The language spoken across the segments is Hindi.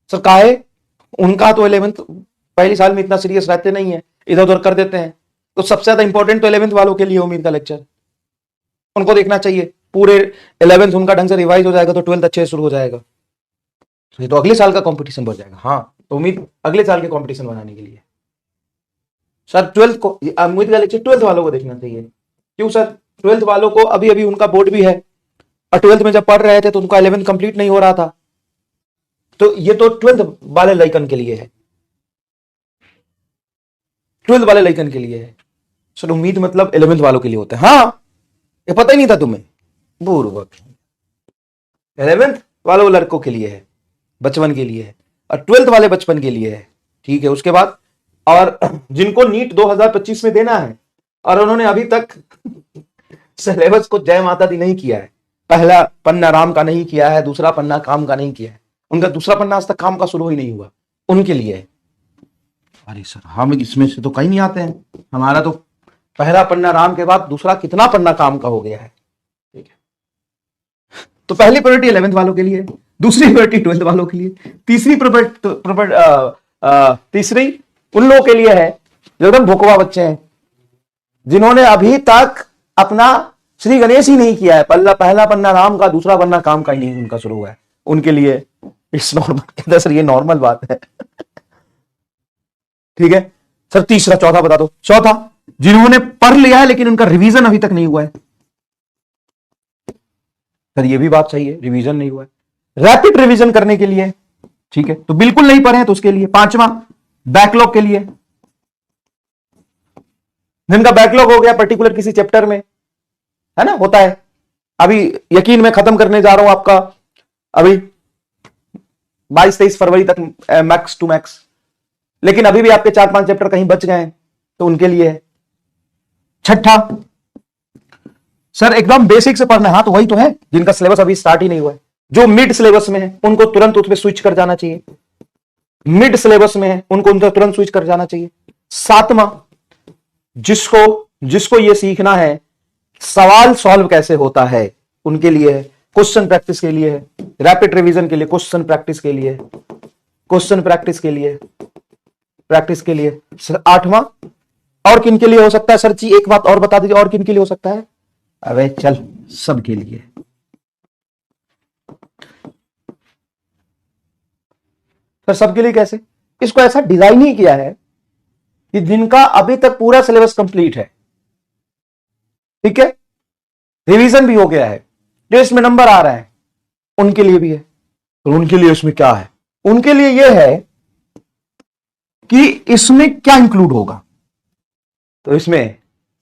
सर काहे, उनका तो 11th पहली साल में इतना सीरियस रहते नहीं है, इधर उधर कर देते हैं। तो सबसे ज्यादा इंपॉर्टेंट तो 11th वालों के लिए उम्मीद का लेक्चर, उनको देखना चाहिए। पूरे 11th उनका ढंग से रिवाइज हो जाएगा तो 12th अच्छे से शुरू हो जाएगा। तो ये तो अगले साल का कंपटीशन बढ़ जाएगा। हाँ, तो उम्मीद अगले साल के कंपटीशन बनाने के लिए सर 12th को उम्मीद का लेक्चर 12th वालों को देखना चाहिए। क्यों सर? 12th वालों को अभी अभी उनका बोर्ड भी है, और 12th में जब पढ़ रहे थे तो उनका 11th कंप्लीट नहीं हो रहा था। तो ये तो 12th वाले लड़कन के लिए है, 12th वाले लड़कन के लिए है सर। उम्मीद मतलब 11th वालों के लिए होता है। हाँ, ये पता ही नहीं था तुम्हें, बुर्बक। 11th वालों लड़कों के लिए है, बचपन के लिए है, और 12th वाले बचपन के लिए है। ठीक है, उसके बाद और जिनको नीट 2025 में देना है और उन्होंने अभी तक सिलेबस को जय माता दी नहीं किया है, पहला पन्ना राम का नहीं किया है, दूसरा पन्ना काम का नहीं किया है, उनका दूसरा पन्ना आज तक काम का शुरू ही नहीं हुआ, उनके लिए है। अरे सर हम इसमें से तो कहीं नहीं आते हैं, हमारा तो पहला पन्ना राम के बाद दूसरा कितना पन्ना काम का हो गया है। ठीक है, तो पहली प्रायोरिटी 11th वालों के लिए, दूसरी प्रायोरिटी 12th वालों के लिए, तीसरी उन लोगों के लिए है जो एकदम भुकवा बच्चे हैं, जिन्होंने अभी तक अपना श्री गणेश ही नहीं किया है, पहला पन्ना राम का, दूसरा पन्ना काम का ही नहीं उनका शुरू हुआ है, उनके लिए इट्स नॉर्मल। सर ये नॉर्मल बात है। ठीक है सर, तीसरा, चौथा बता दो। चौथा, जिन्होंने पढ़ लिया है लेकिन उनका रिवीजन अभी तक नहीं हुआ है। सर ये भी बात सही है, रिवीजन नहीं हुआ है, रैपिड रिवीजन करने के लिए। ठीक है, तो बिल्कुल नहीं पढ़े हैं तो उसके लिए। पांचवा, बैकलॉग के लिए, जिनका बैकलॉग हो गया पर्टिकुलर किसी चैप्टर में, है ना, होता है। अभी यकीन मैं खत्म करने जा रहा हूं आपका अभी 22-23 फरवरी तक मैक्स टू मैक्स, लेकिन अभी भी आपके 4-5 चैप्टर कहीं बच गए हैं तो उनके लिए है। छठा, सर एकदम बेसिक से पढ़ना है। हाँ तो वही तो है जिनका सिलेबस अभी स्टार्ट ही नहीं हुआ है, जो मिड सिलेबस में है उनको तुरंत उसमें स्विच कर जाना चाहिए, मिड सिलेबस में है उनको उनका तुरंत स्विच कर जाना चाहिए। सातवां, जिसको ये सीखना है सवाल सॉल्व कैसे होता है, उनके लिए है। क्वेश्चन प्रैक्टिस के लिए है, रैपिड रिवीजन के लिए, क्वेश्चन प्रैक्टिस के लिए, क्वेश्चन प्रैक्टिस के लिए, प्रैक्टिस के लिए। सर आठवां, और किन के लिए हो सकता है सर जी, एक बात और बता दीजिए, और किन के लिए हो सकता है? अबे चल, सबके लिए। सर सबके लिए कैसे? इसको ऐसा डिजाइन ही किया है कि जिनका अभी तक पूरा सिलेबस कंप्लीट है, ठीक है, रिवीजन भी हो गया है, टेस्ट में नंबर आ रहा है, उनके लिए भी है। तो उनके लिए इसमें क्या है? उनके लिए यह है कि इसमें क्या इंक्लूड होगा। तो इसमें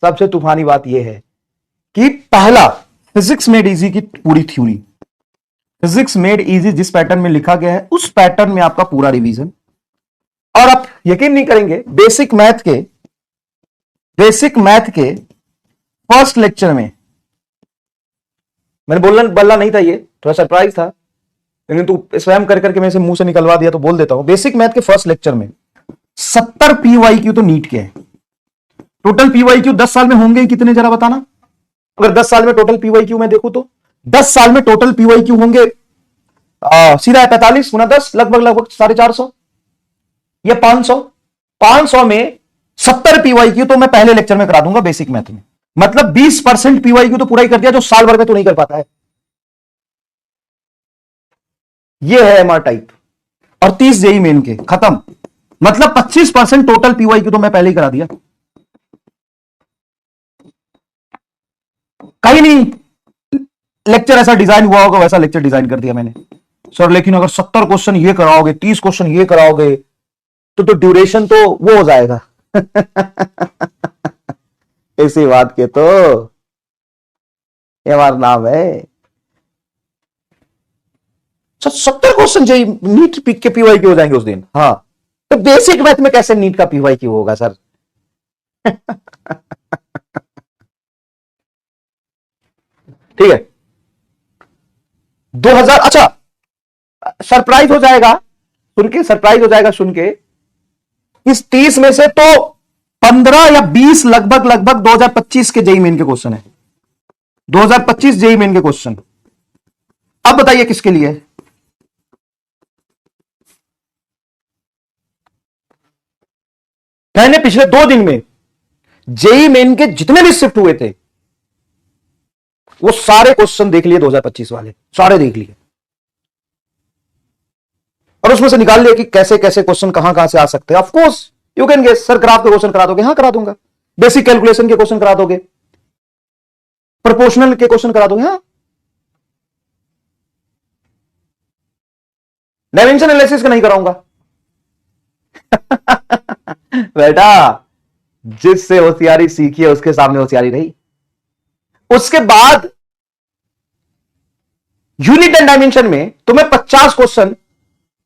सबसे तूफानी बात यह है कि पहला, फिजिक्स मेड इजी की पूरी थ्योरी, फिजिक्स मेड इजी जिस पैटर्न में लिखा गया है उस पैटर्न में आपका पूरा रिवीजन। और आप यकीन नहीं करेंगे, बेसिक मैथ के फर्स्ट लेक्चर में, मैंने बोलना नहीं था, ये थोड़ा सरप्राइज था, लेकिन तू स्वयं कर करके मेरे से मुंह से निकलवा दिया तो बोल देता हूं। बेसिक मैथ के फर्स्ट लेक्चर में 70 पीवाईक्यू तो नीट के हैं। टोटल पीवाईक्यू 10 साल में होंगे कितने, जरा बताना। अगर 10 साल में टोटल पीवाईक्यू में देखूं तो 10 साल में टोटल पीवाईक्यू होंगे सीधा है 45 गुना 10, लगभग 450 या 500 में 70 पीवाईक्यू तो मैं पहले लेक्चर में करा दूंगा बेसिक मैथ में। मतलब 20% पीवाईक्यू तो पूरा ही कर दिया जो साल भर में तो नहीं कर पाता है। ये है एमआर टाइप और 30 जेई मेन के खत्म। मतलब 25% टोटल पीवाईक्यू तो मैं पहले ही करा दिया। कहीं नहीं लेक्चर ऐसा डिजाइन हुआ होगा वैसा लेक्चर डिजाइन कर दिया मैंने सर। लेकिन अगर 70 क्वेश्चन ये कराओगे, 30 क्वेश्चन ये कराओगे तो ड्यूरेशन तो वो हो जाएगा। इसी बात के तो ये हमारा नाम है सर। 70 क्वेश्चन चाहिए नीट के पीवाई के हो जाएंगे उस दिन। हाँ तो बेसिक मैथ में कैसे नीट का पीवाई क्यों होगा सर? ठीक है 2000, अच्छा सरप्राइज हो जाएगा सुन के इस 30 में से तो 15 या 20 लगभग 2025 के जेई मेन के क्वेश्चन है। 2025 जेई मेन के क्वेश्चन। अब बताइए किसके लिए? मैंने पिछले 2 दिन में जेई मेन के जितने भी शिफ्ट हुए थे वो सारे क्वेश्चन देख लिए 2025 वाले, सारे देख लिए, और उसमें से निकाल लिया कि कैसे कैसे क्वेश्चन कहां कहां से आ सकते हैं। Of course you can guess, sir graph के क्वेश्चन करा दोगे? हाँ करा दूंगा। बेसिक कैलकुलेशन के क्वेश्चन करा दोगे? प्रोपोर्शनल के क्वेश्चन करा दोगे? हाँ। डायमेंशन एनालिसिस का नहीं कराऊंगा। बेटा जिससे होशियारी सीखी है उसके सामने होशियारी रही। उसके बाद यूनिट एंड डायमेंशन में तुम्हें 50 क्वेश्चन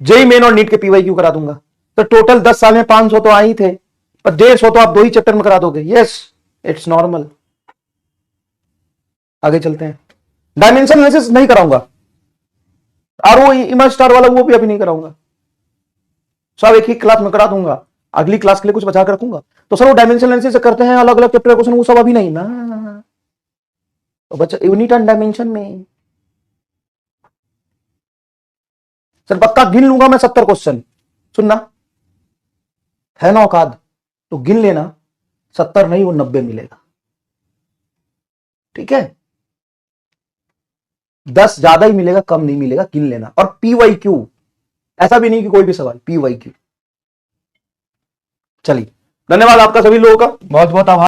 जेई मेन और नीट के पीवाई क्यू करा दूंगा। तो टोटल 10 साल में 500 तो आ ही थे, पर 150 तो आप 2 ही चैप्टर में करा दोगे। Yes, it's normal. आगे चलते हैं। डायमेंशन एनालिसिस नहीं कराऊंगा, और वो इमेज स्टार वाला वो भी अभी नहीं कराऊंगा। सब एक ही क्लास में करा दूंगा, अगली क्लास के लिए कुछ बचा कर रखूंगा। तो सर वो डायमेंशन एनालिसिस करते हैं अलग अलग चैप्टर क्वेश्चन, वो सब अभी नहीं ना। तो बच्चा यूनिट एंड डायमेंशन में सर पक्का गिन लूंगा मैं 70 क्वेश्चन। सुनना है ना औकात तो गिन लेना, 70 नहीं वो 90 मिलेगा। ठीक है, 10 ज्यादा ही मिलेगा, कम नहीं मिलेगा, गिन लेना। और पीवाई क्यू ऐसा भी नहीं कि कोई भी सवाल, पीवाई क्यू। चलिए, धन्यवाद आपका सभी लोगों का, बहुत बहुत आभार।